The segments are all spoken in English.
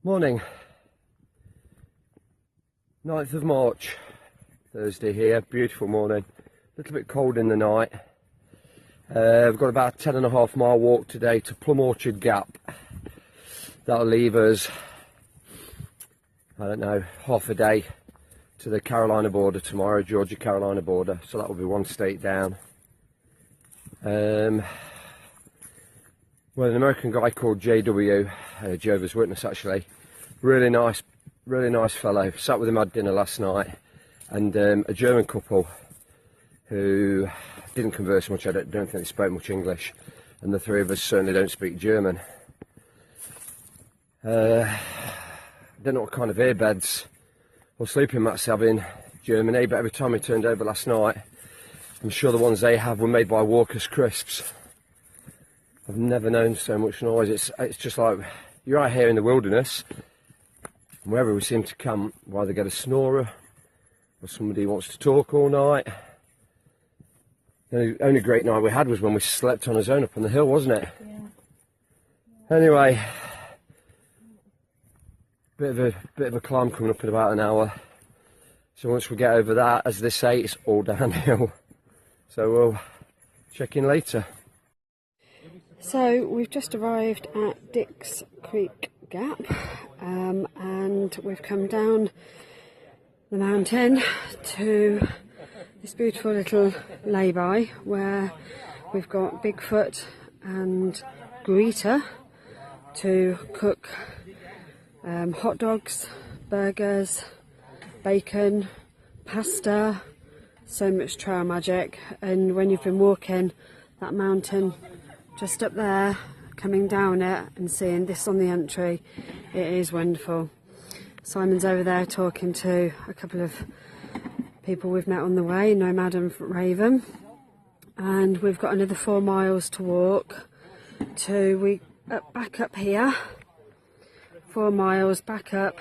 Morning, 9th of March, Thursday here, beautiful morning, a little bit cold in the night. We've got about a 10.5 mile walk today to Plum Orchard Gap. That'll leave us, I don't know, half a day to the Carolina border tomorrow, Georgia-Carolina border, so that will be one state down. Well, an American guy called JW, Jehovah's Witness actually, really nice fellow. Sat with him, had dinner last night, and a German couple who didn't converse much. I don't think they spoke much English, and the three of us certainly don't speak German. Don't know what kind of earbeds or sleeping mats they have in Germany, but every time we turned over last night, I'm sure the ones they have were made by Walker's Crisps. I've never known so much noise. It's just like you're out here in the wilderness, and wherever we seem to camp, we either get a snorer or somebody who wants to talk all night. The only great night we had was when we slept on our own up on the hill, wasn't it? Yeah. Anyway, bit of a climb coming up in about an hour. So once we get over that, as they say, it's all downhill. So we'll check in later. So we've just arrived at Dix Creek Gap, and we've come down the mountain to this beautiful little lay-by where we've got Bigfoot and Greta to cook hot dogs, burgers, bacon, pasta, so much trail magic. And when you've been walking that mountain just up there, coming down it and seeing this on the entry, it is wonderful. Simon's over there talking to a couple of people we've met on the way, Nomad and Raven, and we've got another 4 miles to walk to back up here, 4 miles back up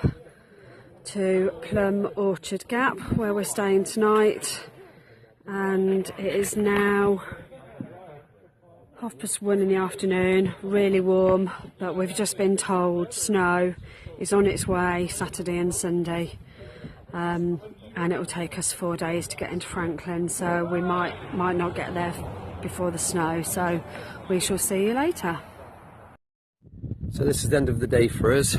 to Plum Orchard Gap where we're staying tonight. And it is now 1:30 in the afternoon, really warm, but we've just been told snow is on its way Saturday and Sunday, and it will take us 4 days to get into Franklin, so we might not get there before the snow, so we shall see you later. So this is the end of the day for us.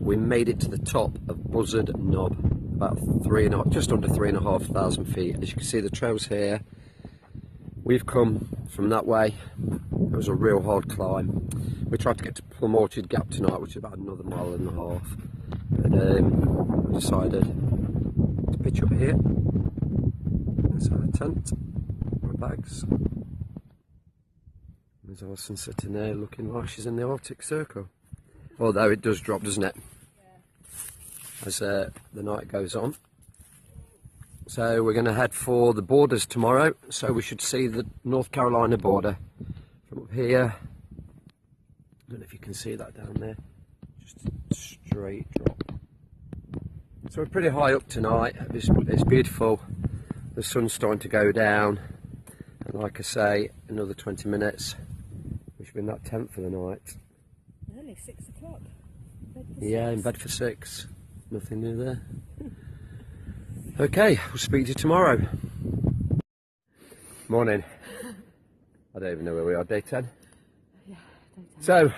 We made it to the top of Buzzard Knob, about just under 3,500 feet. As you can see, the trail's here. We've come from that way. It was a real hard climb. We tried to get to Plum Orchard Gap tonight, which is about another 1.5 miles. But we decided to pitch up here. There's our tent, our bags. There's Alison sitting there looking like she's in the Arctic Circle. Although it does drop, doesn't it? As the night goes on. So we're going to head for the borders tomorrow, so we should see the North Carolina border from up here. I don't know if you can see that down there, just a straight drop. So we're pretty high up tonight. It's beautiful, the sun's starting to go down, and like I say, another 20 minutes we should be in that tent for the night. Early, 6 o'clock. Yeah, in bed for 6, nothing new there. Okay, we'll speak to you tomorrow. Morning. I don't even know where we are, day 10? Yeah, day 10. So,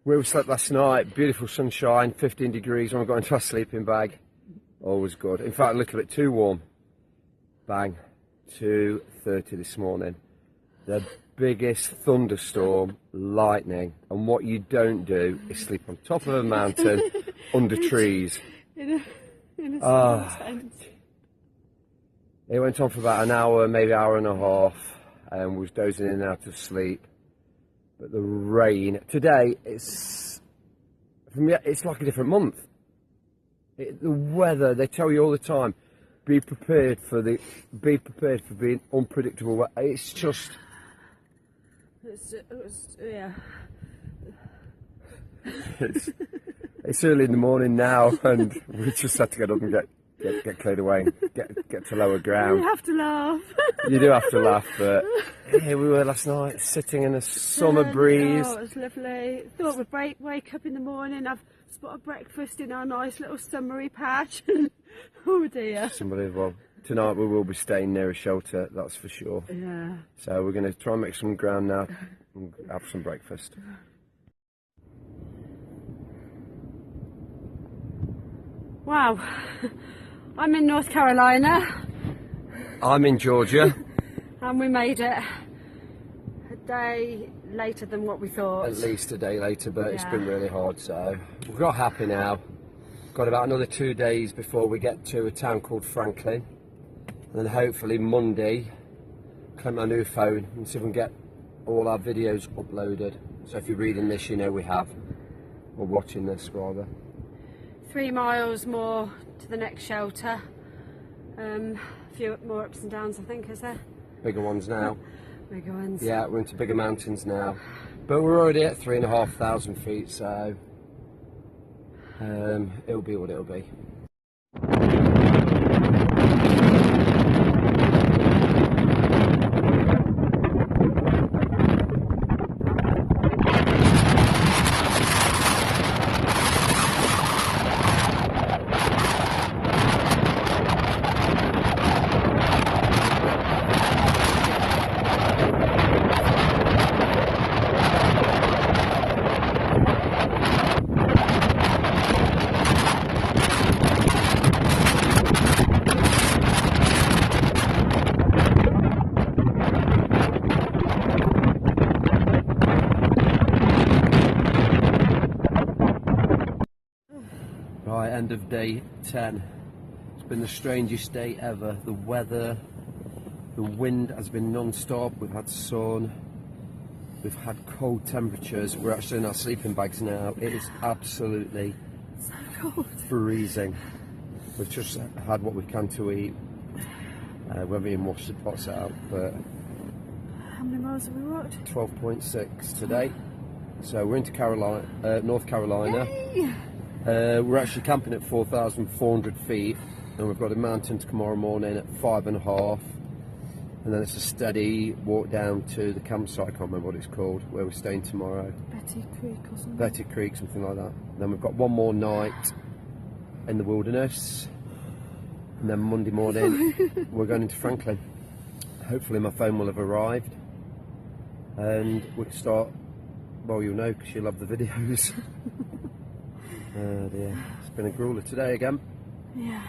where we slept last night, beautiful sunshine, 15 degrees when we got into our sleeping bag. Always good. In fact, a little bit too warm. Bang, 2:30 this morning. The biggest thunderstorm, lightning, and what you don't do is sleep on top of a mountain under trees. It went on for about an hour, maybe an hour and a half, and we was dozing in and out of sleep. But the rain today, it's like a different month. The weather, they tell you all the time, be prepared for being unpredictable. It's just, yeah. it's early in the morning now, and we just had to get up and get cleared away and get to lower ground. You have to laugh. You do have to laugh, but here we were last night, sitting in a summer breeze. Oh, it was lovely. Thought we'd wake up in the morning, have spot of breakfast in our nice little summery patch. Oh dear. It's unbelievable. Tonight we will be staying near a shelter, that's for sure. Yeah. So we're going to try and make some ground now and have some breakfast. Wow. I'm in North Carolina. I'm in Georgia. And we made it a day later than what we thought. At least a day later, but it's been really hard, so we've got happy now. Got about another 2 days before we get to a town called Franklin. And then hopefully Monday, claim my new phone and see if we can get all our videos uploaded. So if you're reading this, you know we have. Or watching this, rather. 3 miles more to the next shelter. A few more ups and downs, I think, is there? Bigger ones now. Bigger ones. Yeah, we're into bigger mountains now. But we're already at 3,500 feet, so it'll be what it'll be. Right, end of day 10. It's been the strangest day ever. The weather, the wind has been non-stop. We've had sun, we've had cold temperatures. We're actually in our sleeping bags now. It is absolutely So cold. freezing. We've just had what we can to eat. We haven't even washed the pots out, but How many miles have we walked? 12.6 today. So we're into North Carolina. Yay! We're actually camping at 4,400 feet, and we've got a mountain tomorrow morning at 5.5, and then it's a steady walk down to the campsite. I can't remember what it's called, where we're staying tomorrow. Betty Creek or something. Betty Creek, something like that. Then we've got one more night in the wilderness, and then Monday morning we're going into Franklin. Hopefully my phone will have arrived, and we can start. Well, you'll know because you'll love the videos. Oh dear, it's been a grueler today again. Yeah.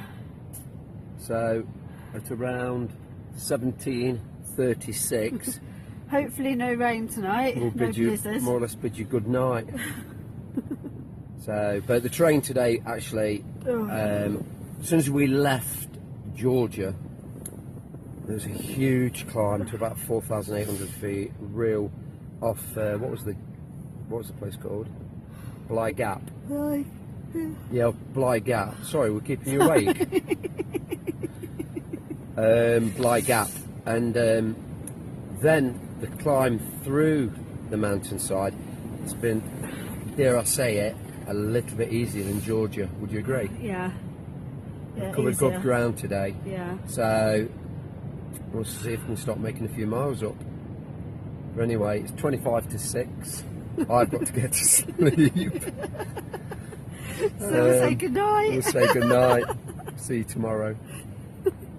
So at around 17:36, Hopefully no rain tonight. we'll no bid you, blizzard. more or less bid you good night. So, but the train today actually, as soon as we left Georgia, there was a huge climb to about 4,800 feet. Real off. What was the place called? Bly Gap. Hi. Yeah, Bly Gap. Sorry, we're keeping you awake. Bly Gap, and then the climb through the mountainside. It's been, dare I say it, a little bit easier than Georgia. Would you agree? Yeah. Yeah, Covered easier. good ground today. Yeah. So we'll see if we can start making a few miles up. But anyway, it's 25 to 6. I've got to get to sleep. So we'll say goodnight. We'll say goodnight. See you tomorrow.